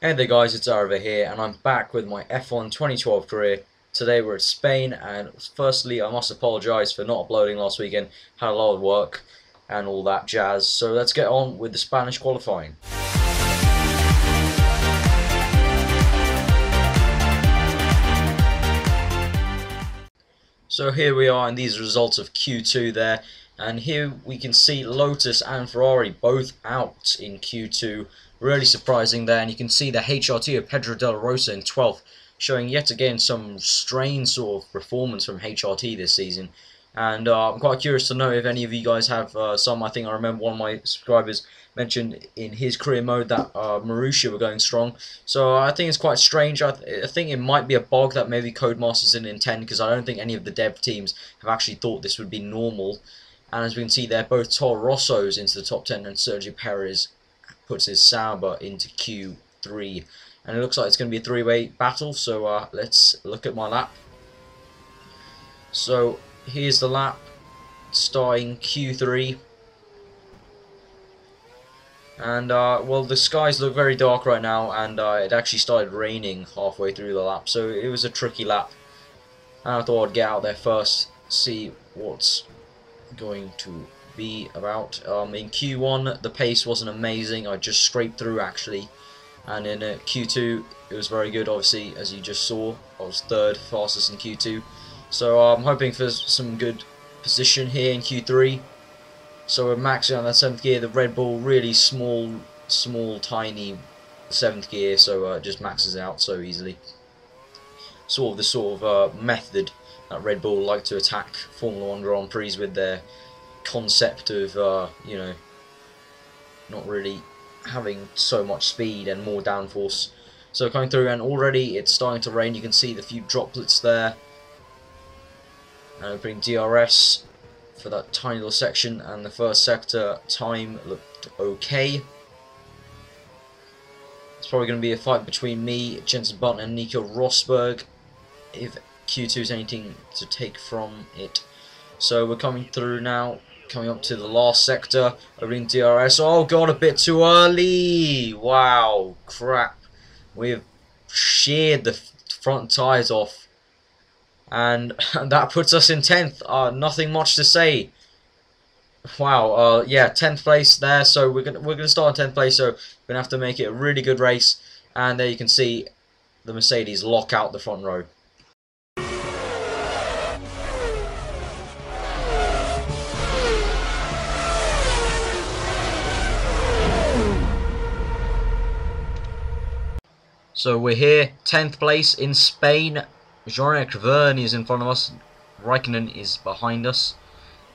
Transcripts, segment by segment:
Hey there guys, it's Arva here and I'm back with my F1 2012 career. Today we're at Spain, and firstly I must apologise for not uploading last weekend. Had a lot of work and all that jazz, so let's get on with the Spanish qualifying. So here we are, and these results of Q2 there, and here we can see Lotus and Ferrari both out in Q2. Really surprising there, and you can see the HRT of Pedro de la Rosa in 12th, showing yet again some strange sort of performance from HRT this season. And I'm quite curious to know if any of you guys have some. I think I remember one of my subscribers mentioned in his career mode that Marussia were going strong. So I think it's quite strange. I think it might be a bug that maybe Codemasters didn't intend, because I don't think any of the dev teams have actually thought this would be normal. And as we can see there, both Toro Rosso's into the top 10 and Sergio Perez puts his Sauber into Q3. And it looks like it's going to be a three-way battle, so let's look at my lap. So here's the lap starting Q3. And well, the skies look very dark right now, and it actually started raining halfway through the lap, so it was a tricky lap. And I thought I'd get out there first, see what's going to be about. In Q1 the pace wasn't amazing, I just scraped through actually, and in Q2 it was very good. Obviously, as you just saw, I was third fastest in Q2, so I'm hoping for some good position here in Q3. So we're maxing on that 7th gear. The Red Bull really small tiny 7th gear, so it just maxes out so easily. Sort of method that Red Bull like to attack Formula 1 Grand Prix with, their concept of you know, not really having so much speed and more downforce. So coming through, and already it's starting to rain. You can see the few droplets there, and opening DRS for that tiny little section, and the first sector time looked okay. It's probably going to be a fight between me, Jensen Button, and Nico Rosberg if Q2 is anything to take from it. So we're coming through now, coming up to the last sector, opening DRS. Oh god, a bit too early! Wow, crap. We've sheared the front tyres off, and that puts us in 10th. Nothing much to say. Wow, yeah, 10th place there. So we're gonna start in 10th place. So we're gonna have to make it a really good race. And there you can see the Mercedes lock out the front row. So we're here, 10th place in Spain. Krewella is in front of us, Raikkonen is behind us,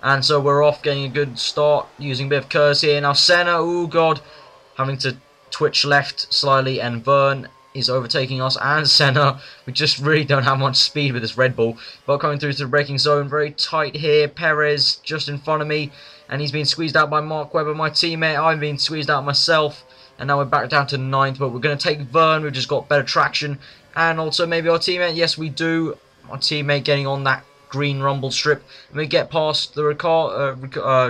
and so we're off, getting a good start, using a bit of curves here. Now Senna, oh god, having to twitch left slightly, and Verne is overtaking us, and Senna. We just really don't have much speed with this Red Bull, but coming through to the braking zone, very tight here. Perez just in front of me, and he's been squeezed out by Mark Webber, my teammate. I've been squeezed out myself, and now we're back down to 9th, but we're going to take Verne. We've just got better traction. And also maybe our teammate, yes we do, our teammate getting on that green rumble strip. And we get past the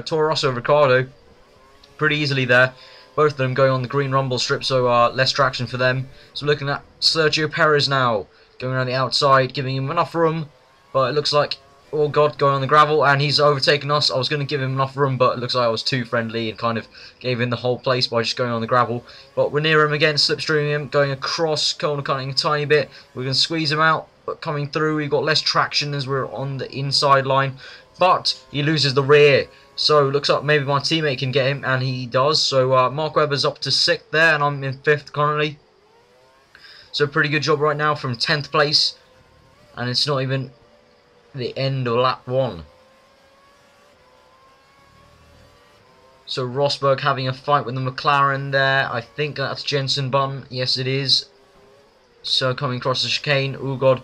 Toro Rosso Ricciardo pretty easily there. Both of them going on the green rumble strip, so less traction for them. So looking at Sergio Perez now, going around the outside, giving him enough room. But it looks like, oh god, going on the gravel, and he's overtaken us. I was going to give him enough room, but it looks like I was too friendly and kind of gave him the whole place by just going on the gravel. But we're near him again, slipstreaming him, going across, corner cutting a tiny bit. We're going to squeeze him out, but coming through, we've got less traction as we're on the inside line. But he loses the rear, so it looks like maybe my teammate can get him, and he does. So Mark Webber's up to 6th there, and I'm in 5th currently. So pretty good job right now from 10th place, and it's not even the end of lap 1. So Rosberg having a fight with the Mclaren there. I think that's Jensen Button. Yes, it is. So coming across the chicane. Oh god,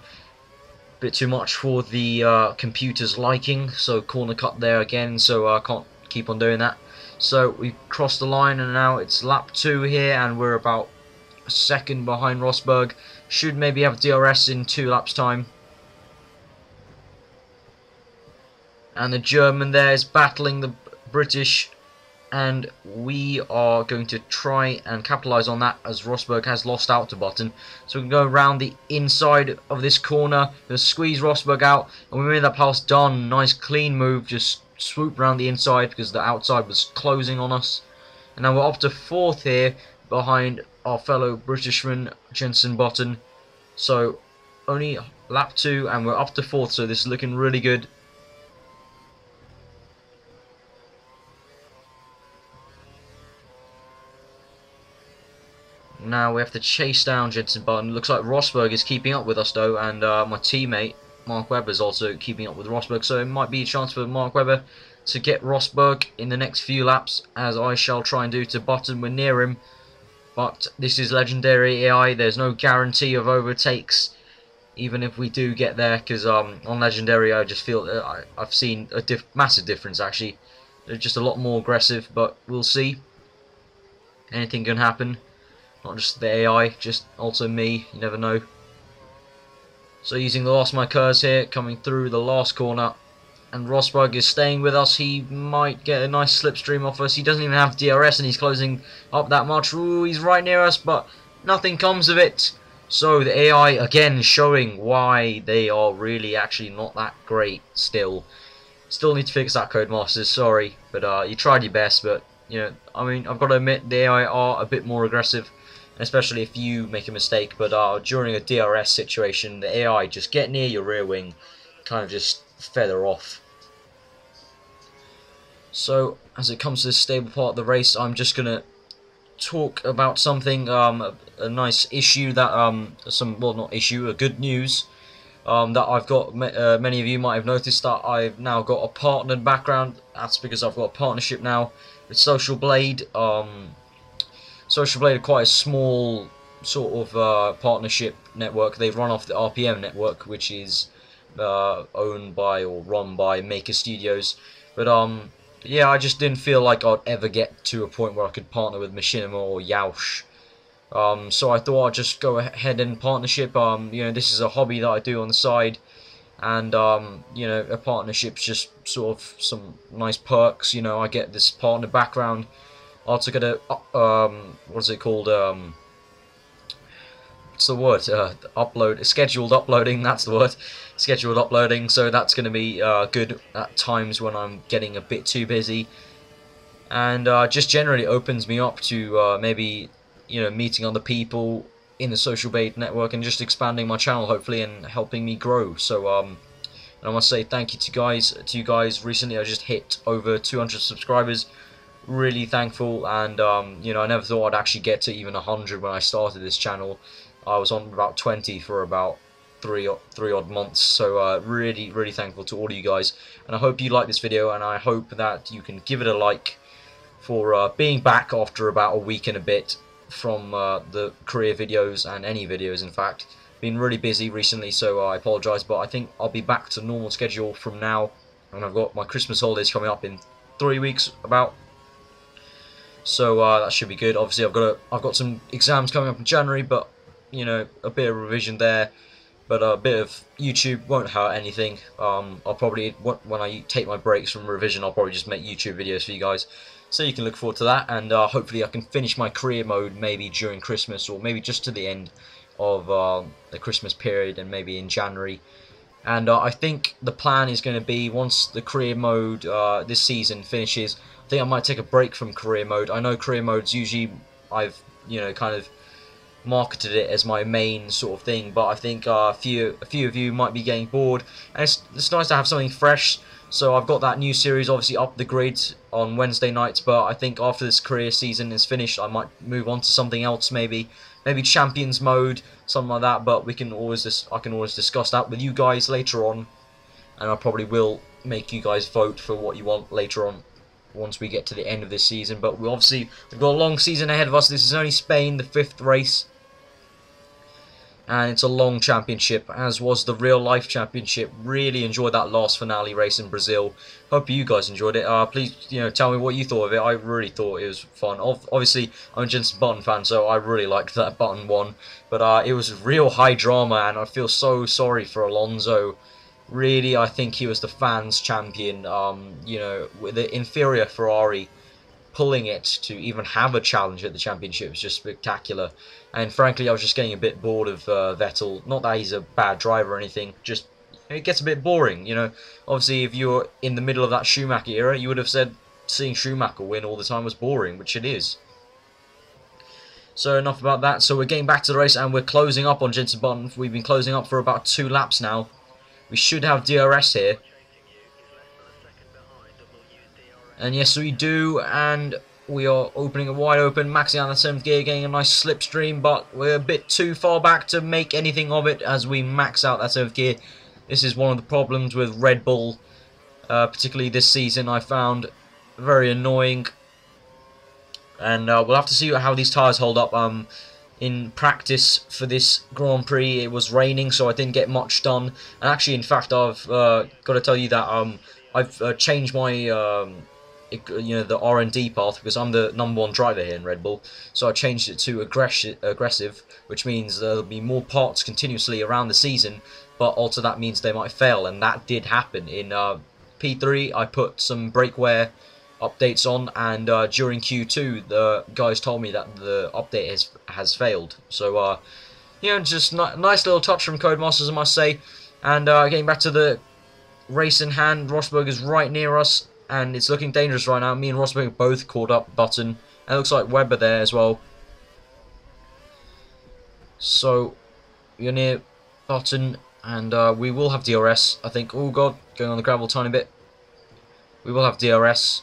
bit too much for the computer's liking. So corner cut there again. So I can't keep on doing that. So we've crossed the line, and now it's lap 2 here, and we're about a second behind Rosberg. Should maybe have DRS in 2 laps time. And the German there is battling the British and we are going to try and capitalize on that as Rosberg has lost out to Button. So we can go around the inside of this corner, just squeeze Rosberg out, and we made that pass done. Nice clean move, just swoop around the inside because the outside was closing on us. And now we're up to 4th here behind our fellow Britishman Jenson Button. So only lap 2 and we're up to 4th, so this is looking really good. Now we have to chase down Jenson Button. Looks like Rosberg is keeping up with us though, and my teammate Mark Webber is also keeping up with Rosberg, so it might be a chance for Mark Webber to get Rosberg in the next few laps, as I shall try and do to Button. We're near him, but this is legendary AI. There's no guarantee of overtakes, even if we do get there, because on legendary I just feel I've seen a massive difference actually. They're just a lot more aggressive, but we'll see. Anything can happen. Not just the AI, just also me, you never know. So using the last of my curves here, coming through the last corner, and Rosberg is staying with us. He might get a nice slipstream off us. He doesn't even have DRS and he's closing up that much. Ooh, he's right near us, but nothing comes of it. So the AI again showing why they are really actually not that great still. Still need to fix that, Codemasters, sorry. But you tried your best, but you know, I mean, I've got to admit the AI are a bit more aggressive. Especially if you make a mistake, but during a DRS situation, the AI just get near your rear wing, kind of just feather off. So, as it comes to this stable part of the race, I'm just going to talk about something, a nice issue that, well, not issue, a good news, that I've got. Many of you might have noticed that I've now got a partnered background. That's because I've got a partnership now with Social Blade. Social Blade are quite a small sort of partnership network. They run off the RPM network, which is owned by or run by Maker Studios. But yeah, I just didn't feel like I'd ever get to a point where I could partner with Machinima or Yaush. So I thought I'd just go ahead and partnership. You know, this is a hobby that I do on the side, and you know, a partnership's just sort of some nice perks. You know, I get this partner background. I also get a what's it called? What's the word? Scheduled uploading. That's the word. Scheduled uploading. So that's going to be good at times when I'm getting a bit too busy, and just generally opens me up to maybe, you know, meeting other people in the Social Blade network and just expanding my channel hopefully and helping me grow. So and I must say thank you to you guys. Recently I just hit over 200 subscribers. Really thankful, and you know, I never thought I'd actually get to even 100 when I started this channel. I was on about 20 for about three odd months, so really thankful to all of you guys, and I hope you like this video, and I hope that you can give it a like for being back after about a week and a bit from the career videos, and any videos in fact. Been really busy recently, so I apologise, but I think I'll be back to normal schedule from now, and I've got my Christmas holidays coming up in 3 weeks about. So that should be good. Obviously, I've got some exams coming up in January, but you know, a bit of revision there. But a bit of YouTube won't hurt anything. I'll probably, when I take my breaks from revision, I'll probably just make YouTube videos for you guys, so you can look forward to that. And hopefully, I can finish my career mode maybe during Christmas, or maybe just to the end of the Christmas period, and maybe in January. And I think the plan is going to be, once the career mode this season finishes, I think I might take a break from career mode. I know career mode's usually, I've, you know, kind of marketed it as my main sort of thing, but I think a few of you might be getting bored, and it's nice to have something fresh. So I've got that new series, obviously Up the Grid, on Wednesday nights, but I think after this career season is finished, I might move on to something else, maybe Champions mode, something like that. But I can always discuss that with you guys later on, and I probably will make you guys vote for what you want later on, once we get to the end of this season. But we've got a long season ahead of us. This is only Spain, the 5th race, and it's a long championship, as was the real life championship. Really enjoyed that last finale race in Brazil. Hope you guys enjoyed it. Please, you know, tell me what you thought of it. I really thought it was fun. Obviously, I'm a Jenson Button fan, so I really liked that Button one. But it was real high drama, and I feel so sorry for Alonso. Really, I think he was the fans' champion. You know, with the inferior Ferrari. pulling it to even have a challenge at the championship is just spectacular. And frankly, I was just getting a bit bored of Vettel. Not that he's a bad driver or anything, just it gets a bit boring, you know. Obviously, if you're in the middle of that Schumacher era, you would have said seeing Schumacher win all the time was boring, which it is. So enough about that. So we're getting back to the race and we're closing up on Jenson Button. We've been closing up for about 2 laps now. We should have DRS here. And yes, we do, and we are opening it wide open, maxing out the 7th gear, getting a nice slipstream, but we're a bit too far back to make anything of it as we max out that 7th gear. This is one of the problems with Red Bull, particularly this season, I found very annoying. And we'll have to see how these tyres hold up. In practice for this Grand Prix, it was raining, so I didn't get much done. And actually, in fact, I've got to tell you that I've changed my the R&D path because I'm the #1 driver here in Red Bull. So I changed it to aggressive, which means there'll be more parts continuously around the season. But also that means they might fail, and that did happen in P3. I put some brake wear updates on, and during Q2 the guys told me that the update has failed. So you know, just nice little touch from Codemasters, I must say. And getting back to the race in hand, Rosberg is right near us, and it's looking dangerous right now. Me and Rosberg both caught up Button, and it looks like Webber there as well. So you're near Button, and we will have DRS, I think. Oh god, going on the gravel a tiny bit. We will have DRS.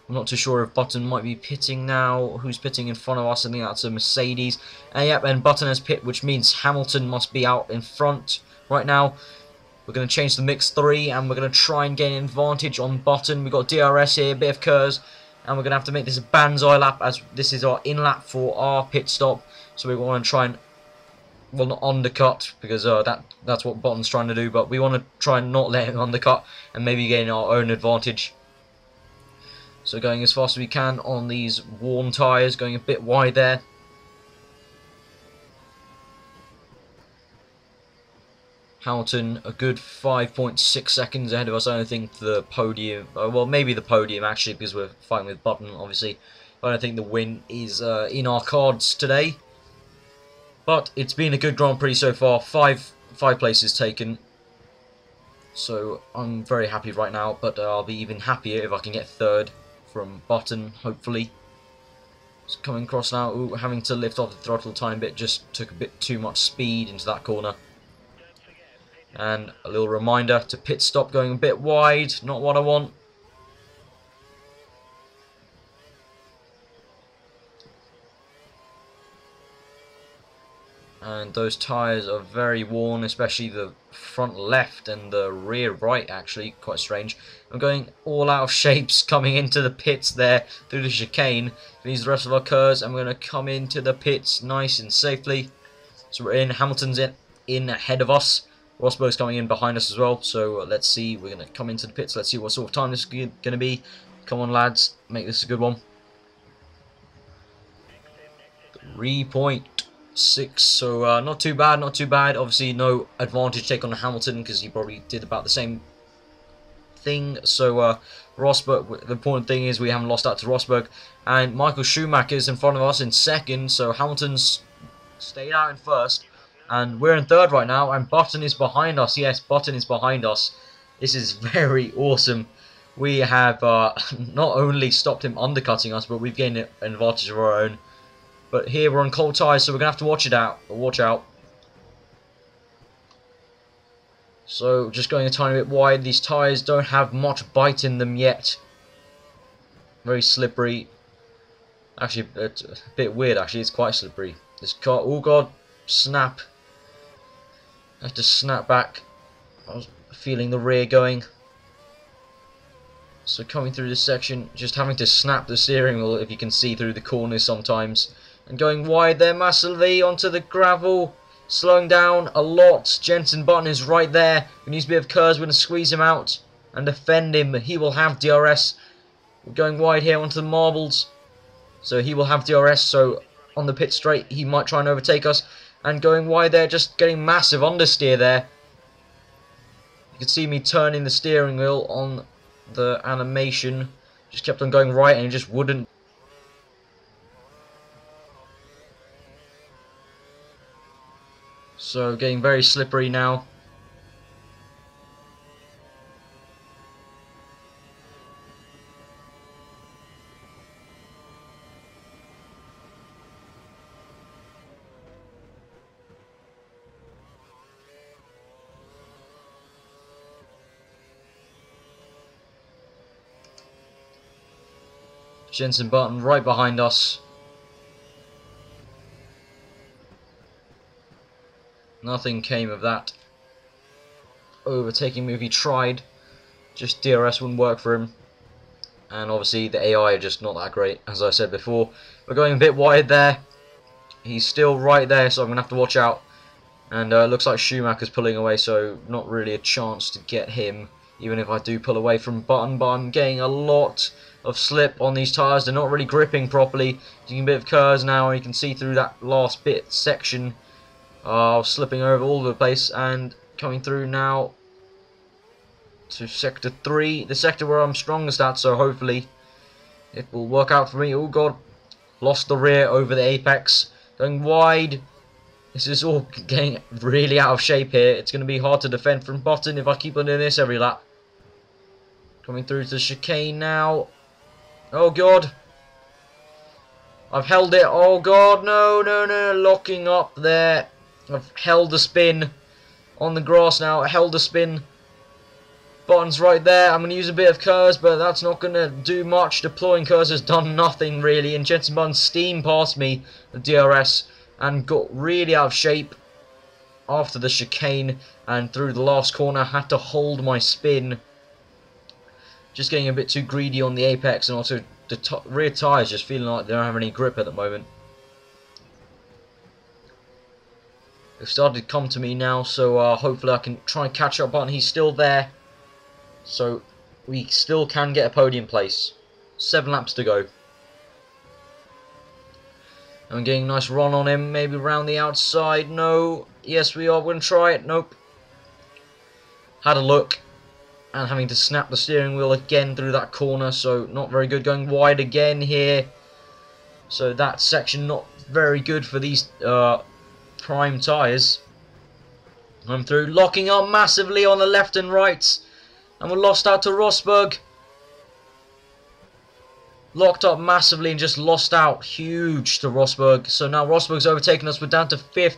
I'm not too sure if Button might be pitting now. Who's pitting in front of us? I think that's a Mercedes. And yep, and Button has pit, which means Hamilton must be out in front right now. We're going to change the mix 3, and we're going to try and gain an advantage on Button. We've got DRS here, a bit of curves, and we're going to have to make this a banzai lap, as this is our in-lap for our pit stop. So we want to try and, well, not undercut, because that's what Button's trying to do, but we want to try and not let him undercut, and maybe gain our own advantage. So going as fast as we can on these worn tyres, going a bit wide there. Hamilton a good 5.6 seconds ahead of us. I don't think the podium, well, maybe the podium actually, because we're fighting with Button obviously. But I don't think the win is in our cards today. But it's been a good Grand Prix so far. Five places taken. So I'm very happy right now, but I'll be even happier if I can get 3rd from Button, hopefully. It's coming across now. Ooh, having to lift off the throttle a tiny bit, just took a bit too much speed into that corner. And a little reminder to pit stop, going a bit wide, not what I want. And those tyres are very worn, especially the front left and the rear right, actually, quite strange. I'm going all out of shapes coming into the pits there through the chicane. These are the rest of our curves, and we're going to come into the pits nice and safely. So we're in, Hamilton's in ahead of us. Rosberg's coming in behind us as well, so let's see, we're going to come into the pits, let's see what sort of time this is going to be. Come on lads, make this a good one. 3.6, so not too bad, not too bad. Obviously no advantage take on Hamilton, because he probably did about the same thing. So Rosberg, the important thing is we haven't lost out to Rosberg, and Michael Schumacher is in front of us in 2nd, so Hamilton's stayed out in 1st. And we're in 3rd right now, and Button is behind us. Yes, Button is behind us. This is very awesome. We have not only stopped him undercutting us, but we've gained an advantage of our own. But here we're on cold tyres, so we're going to have to watch out. So just going a tiny bit wide. These tyres don't have much bite in them yet. Very slippery. Actually, it's a bit weird, actually. It's quite slippery. This car, oh god, snap. I have to snap back. I was feeling the rear going. So coming through this section, just having to snap the steering wheel, if you can see through the corners sometimes. And going wide there massively onto the gravel. Slowing down a lot. Jenson Button is right there. We need a bit of curves. We're going to squeeze him out and defend him. He will have DRS. We're going wide here onto the marbles. So he will have DRS. So on the pit straight, he might try and overtake us. And going wide there, just getting massive understeer there. You can see me turning the steering wheel on the animation. Just kept on going right and it just wouldn't So getting very slippery now. Jensen Button right behind us. Nothing came of that overtaking move he tried. Just DRS wouldn't work for him. And obviously the AI are just not that great, as I said before. We're going a bit wide there. He's still right there, so I'm going to have to watch out. And it looks like Schumacher's pulling away, so not really a chance to get him, even if I do pull away from Button. But I'm getting a lot of slip on these tyres. They're not really gripping properly. Doing a bit of curves now, and you can see through that last bit section. Slipping over all over the place and coming through now to sector 3, the sector where I'm strongest at, so hopefully it will work out for me. Oh god, lost the rear over the apex, going wide. This is all getting really out of shape here. It's going to be hard to defend from Button if I keep on doing this every lap. Coming through to the chicane now. Oh god, I've held it. Oh god, no, locking up there. I've held the spin on the grass now. I held the spin. Button's right there. I'm going to use a bit of curves, but that's not going to do much. Deploying curves has done nothing really. And Jensen Button steamed past me, the DRS, and got really out of shape after the chicane. And through the last corner, I had to hold my spin. Just getting a bit too greedy on the apex, and also the rear tyres just feeling like they don't have any grip at the moment. They've started to come to me now, so hopefully I can try and catch up on. He's still there, so we still can get a podium place. 7 laps to go. I'm getting a nice run on him, maybe around the outside. No, yes we are. We're going to try it. Nope. Had a look, and having to snap the steering wheel again through that corner, so not very good. Going wide again here, so that section not very good for these prime tyres. I'm through, locking up massively on the left and right, and we're lost out to Rosberg. Locked up massively and just lost out huge to Rosberg. So now Rosberg's overtaken us. We're down to 5th.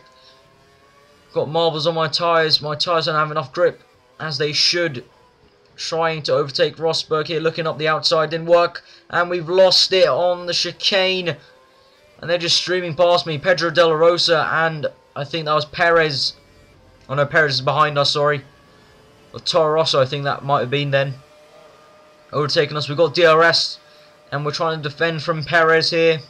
Got marbles on my tyres. My tyres don't have enough grip, as they should. Trying to overtake Rosberg here, looking up the outside, didn't work, and we've lost it on the chicane. And they're just streaming past me. Pedro De La Rosa and I think that was Perez. Oh no, Perez is behind us, sorry. Or Toro Rosso, I think that might have been then. Overtaking us. We've got DRS. And we're trying to defend from Perez here.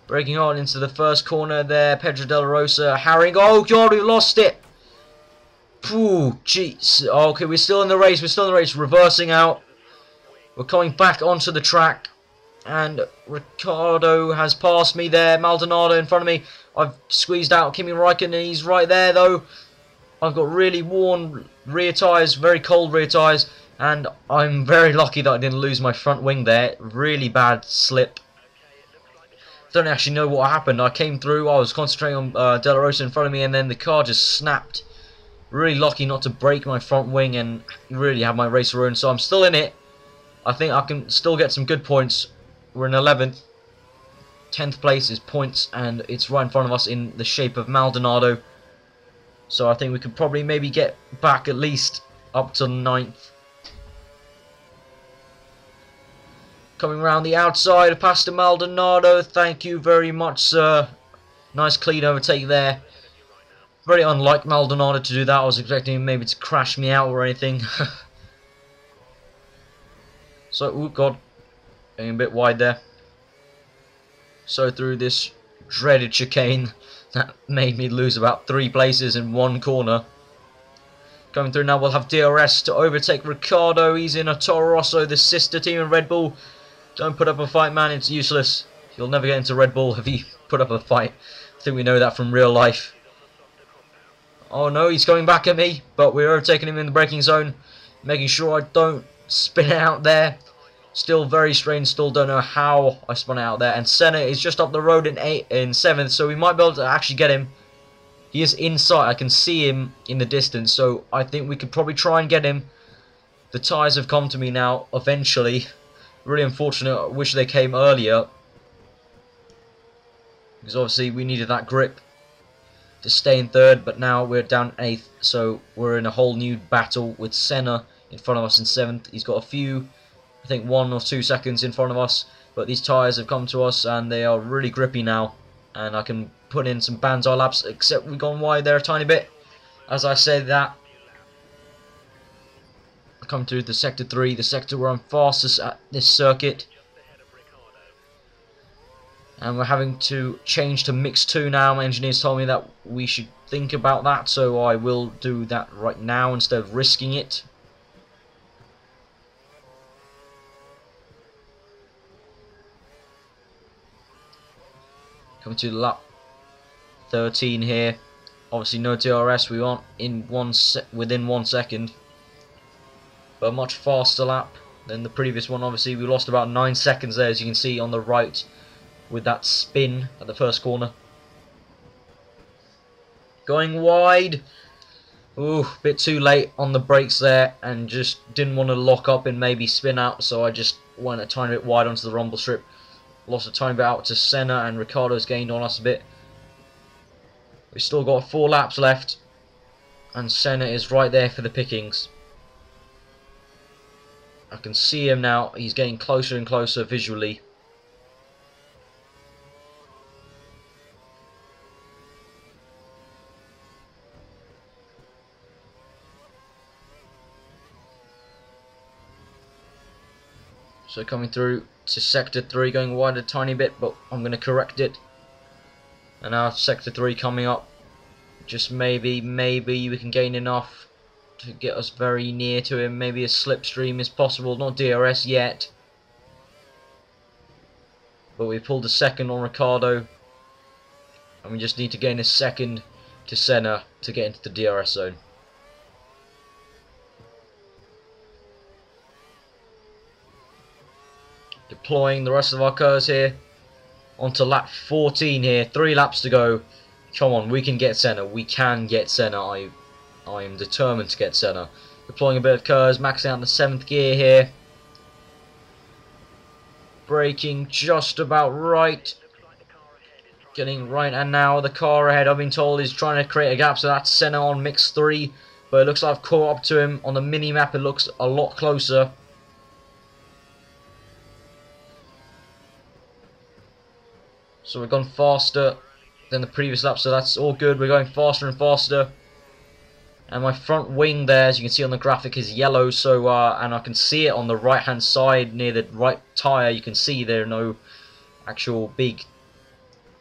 Breaking on into the first corner there. Pedro De La Rosa harrying. Oh god, we've lost it. Phew, jeez. Okay, we're still in the race. We're still in the race. Reversing out. We're coming back onto the track. And Ricciardo has passed me there. Maldonado in front of me. I've squeezed out Kimi Räikkönen. He's right there though. I've got really worn rear tyres. Very cold rear tyres. And I'm very lucky that I didn't lose my front wing there. Really bad slip. Don't actually know what happened. I came through. I was concentrating on De La Rosa in front of me. And then the car just snapped. Really lucky not to break my front wing. And really have my race ruined. So I'm still in it. I think I can still get some good points. We're in 11th. 10th place is points, and it's right in front of us in the shape of Maldonado. So I think we could probably maybe get back at least up to 9th. Coming around the outside of Pastor Maldonado. Thank you very much, sir. Nice clean overtake there. Very unlike Maldonado to do that. I was expecting him maybe to crash me out or anything. So, oh god. Getting a bit wide there. So through this dreaded chicane that made me lose about 3 places in one corner. Coming through now, we'll have DRS to overtake Ricciardo. He's in a Toro Rosso, the sister team in Red Bull. Don't put up a fight, man. It's useless. You'll never get into Red Bull if you put up a fight. I think we know that from real life. Oh no, he's coming back at me. But we're overtaking him in the braking zone. Making sure I don't spin it out there. Still very strange, still don't know how I spun it out there. And Senna is just up the road in 7th, so we might be able to actually get him. He is in sight. I can see him in the distance, so I think we could probably try and get him. The tyres have come to me now, eventually. Really unfortunate. I wish they came earlier. Because obviously we needed that grip to stay in third, but now we're down 8th, so we're in a whole new battle with Senna in front of us in 7th. He's got a few, I think 1 or 2 seconds in front of us, but these tyres have come to us and they are really grippy now, and I can put in some banzai laps, except we've gone wide there a tiny bit. As I said that, I come to the sector 3, the sector where I'm fastest at this circuit. And we're having to change to mix 2 now. My engineers told me that we should think about that, so I will do that right now instead of risking it. Coming to lap 13 here. Obviously no DRS, we aren't in within 1 second. But a much faster lap than the previous one. Obviously we lost about 9 seconds there, as you can see on the right, with that spin at the first corner. Going wide. Ooh, a bit too late on the brakes there, and just didn't want to lock up and maybe spin out, so I just went a tiny bit wide onto the rumble strip. Lost a tiny bit out to Senna, and Ricciardo's gained on us a bit. We've still got 4 laps left, and Senna is right there for the pickings. I can see him now. He's getting closer and closer visually. So coming through to sector 3, going wide a tiny bit, but I'm going to correct it. And now sector 3 coming up. Just maybe we can gain enough to get us very near to him. Maybe a slipstream is possible, not DRS yet. But we pulled a second on Ricciardo. And we just need to gain a second to Senna to get into the DRS zone. Deploying the rest of our cars here onto lap 14 here. 3 laps to go. Come on, we can get Senna. We can get Senna. I am determined to get Senna. Deploying a bit of cars, maxing out the 7th gear here. Braking just about right. Getting right, and now the car ahead, I've been told, is trying to create a gap, so that's Senna on mix 3. But it looks like I've caught up to him. On the mini-map it looks a lot closer. So we've gone faster than the previous lap, so that's all good. We're going faster and faster. And my front wing there, as you can see on the graphic, is yellow. So and I can see it on the right hand side near the right tyre. You can see there are no actual big,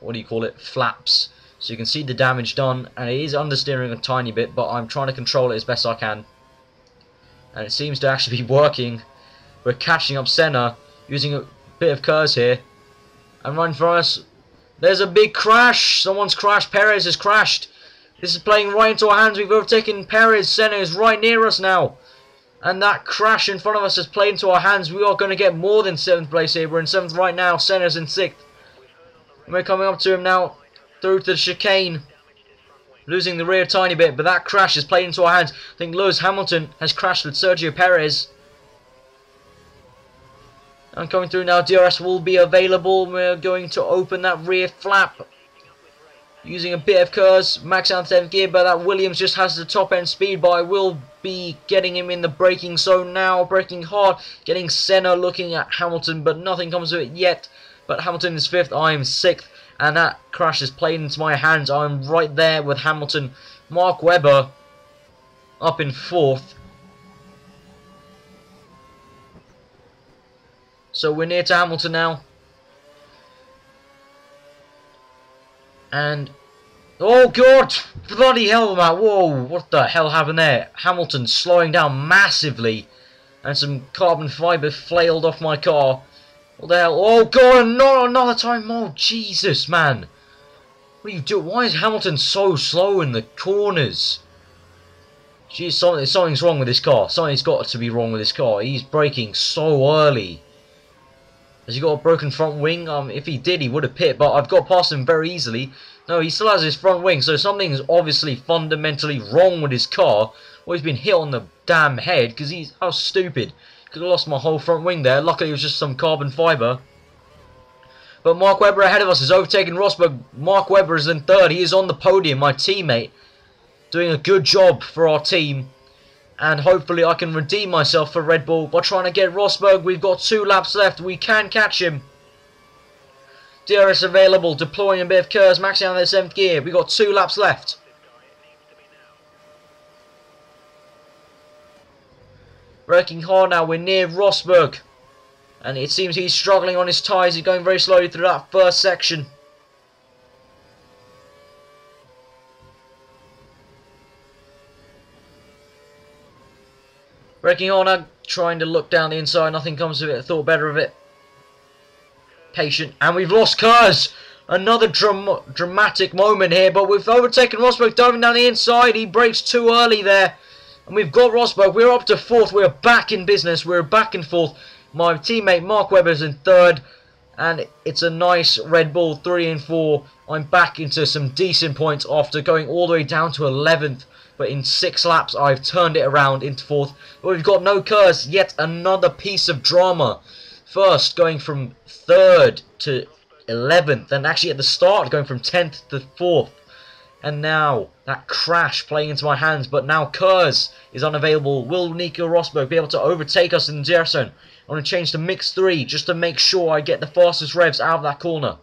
what do you call it, flaps. So you can see the damage done, and it is understeering a tiny bit, but I'm trying to control it as best I can. And it seems to actually be working. We're catching up Senna, using a bit of curves here. And running for us. There's a big crash. Someone's crashed. Perez has crashed. This is playing right into our hands. We've overtaken Perez. Senna is right near us now. And that crash in front of us has played into our hands. We are going to get more than 7th place here. We're in 7th right now. Senna's in 6th. And we're coming up to him now through to the chicane. Losing the rear a tiny bit. But that crash has played into our hands. I think Lewis Hamilton has crashed with Sergio Perez. And coming through now, DRS will be available. We're going to open that rear flap. Using a bit of curves, max out 7th gear, but that Williams just has the top end speed, but I will be getting him in the braking zone now, braking hard, getting Senna looking at Hamilton, but nothing comes of it yet. But Hamilton is 5th, I am 6th, and that crash is played into my hands. I'm right there with Hamilton. Mark Webber up in 4th. So we're near to Hamilton now. And, oh god, bloody hell, man, whoa, what the hell happened there? Hamilton slowing down massively, and some carbon fibre flailed off my car. What the hell? Oh god, not another time. Oh Jesus, man, what are you doing? Why is Hamilton so slow in the corners? Jeez, something's wrong with this car. Something's got to be wrong with this car. He's braking so early. Has he got a broken front wing? If he did, he would have pit, but I've got past him very easily. No, he still has his front wing, so something's obviously fundamentally wrong with his car. Or he's been hit on the damn head, because he's... How stupid. Could have lost my whole front wing there. Luckily it was just some carbon fibre. But Mark Webber ahead of us is overtaking Rosberg. Mark Webber is in third. He is on the podium, my teammate. Doing a good job for our team. And hopefully I can redeem myself for Red Bull by trying to get Rosberg. We've got 2 laps left. We can catch him. DRS available. Deploying a bit of curves. Maxing out their 7th gear. We've got 2 laps left. Working hard now. We're near Rosberg. And it seems he's struggling on his tyres. He's going very slowly through that first section. Wrecking on now, trying to look down the inside. Nothing comes of it. I thought better of it. Patient. And we've lost Kurz. Another dramatic moment here. But we've overtaken Rosberg diving down the inside. He brakes too early there. And we've got Rosberg. We're up to 4th. We're back in business. We're back in 4th. My teammate Mark Webber's in 3rd. And it's a nice Red Bull 3 and 4. I'm back into some decent points after going all the way down to 11th. But in 6 laps, I've turned it around into 4th. But we've got no curse. Yet another piece of drama. First, going from 3rd to 11th. And actually at the start, going from 10th to 4th. And now, that crash playing into my hands. But now Kurz is unavailable. Will Nico Rosberg be able to overtake us in the zero zone? I'm going to change to mix 3 just to make sure I get the fastest revs out of that corner.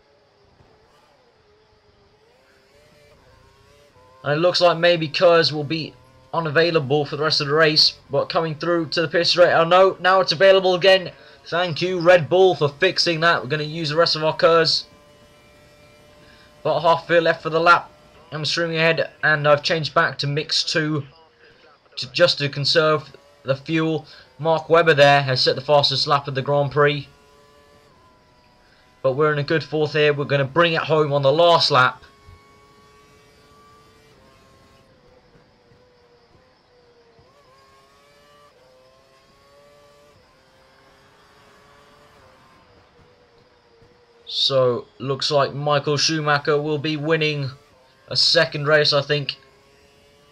And it looks like maybe Kurz will be unavailable for the rest of the race. But coming through to the pit straight. Oh no, now it's available again. Thank you Red Bull for fixing that. We're going to use the rest of our Kurz. About half a bit left for the lap. I'm streaming ahead and I've changed back to mix 2 just to conserve the fuel. Mark Webber there has set the fastest lap of the Grand Prix. But we're in a good 4th here. We're going to bring it home on the last lap. So, looks like Michael Schumacher will be winning a 2nd race, I think.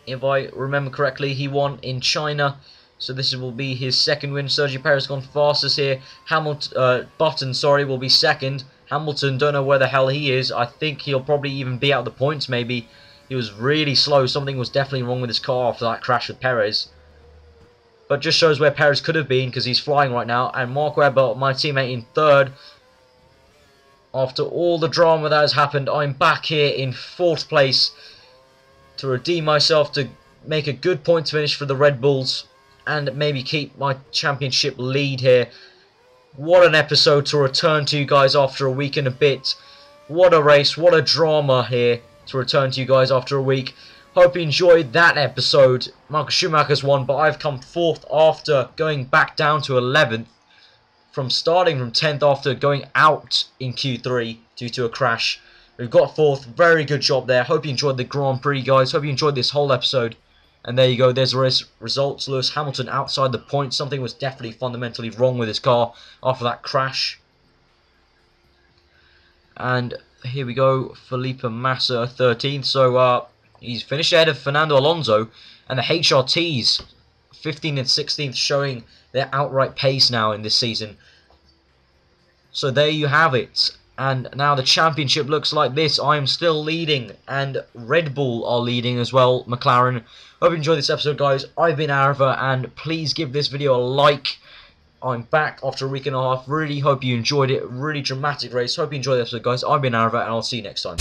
If I remember correctly, he won in China. So this will be his 2nd win. Sergio Perez gone fastest here. Button, will be 2nd. Hamilton, don't know where the hell he is. I think he'll probably even be out of the points, maybe. He was really slow. Something was definitely wrong with his car after that crash with Perez. But just shows where Perez could have been because he's flying right now. And Mark Webber, my teammate, in 3rd. After all the drama that has happened, I'm back here in 4th place to redeem myself, to make a good point finish for the Red Bulls and maybe keep my championship lead here. What an episode to return to you guys after a week and a bit. What a race, what a drama here to return to you guys after a week. Hope you enjoyed that episode. Michael Schumacher's won, but I've come 4th after going back down to 11th. From starting from 10th after going out in Q3 due to a crash. We've got 4th. Very good job there. Hope you enjoyed the Grand Prix, guys. Hope you enjoyed this whole episode. And there you go. There's the race results. Lewis Hamilton outside the points. Something was definitely fundamentally wrong with his car after that crash. And here we go. Felipe Massa 13th. So he's finished ahead of Fernando Alonso. And the HRTs 15th and 16th showing their outright pace now in this season. So there you have it. And now the championship looks like this. I am still leading. And Red Bull are leading as well. McLaren. Hope you enjoyed this episode, guys. I've been Arava. And please give this video a like. I'm back after a week and a half. Really hope you enjoyed it. Really dramatic race. Hope you enjoyed the episode, guys. I've been Arava. And I'll see you next time.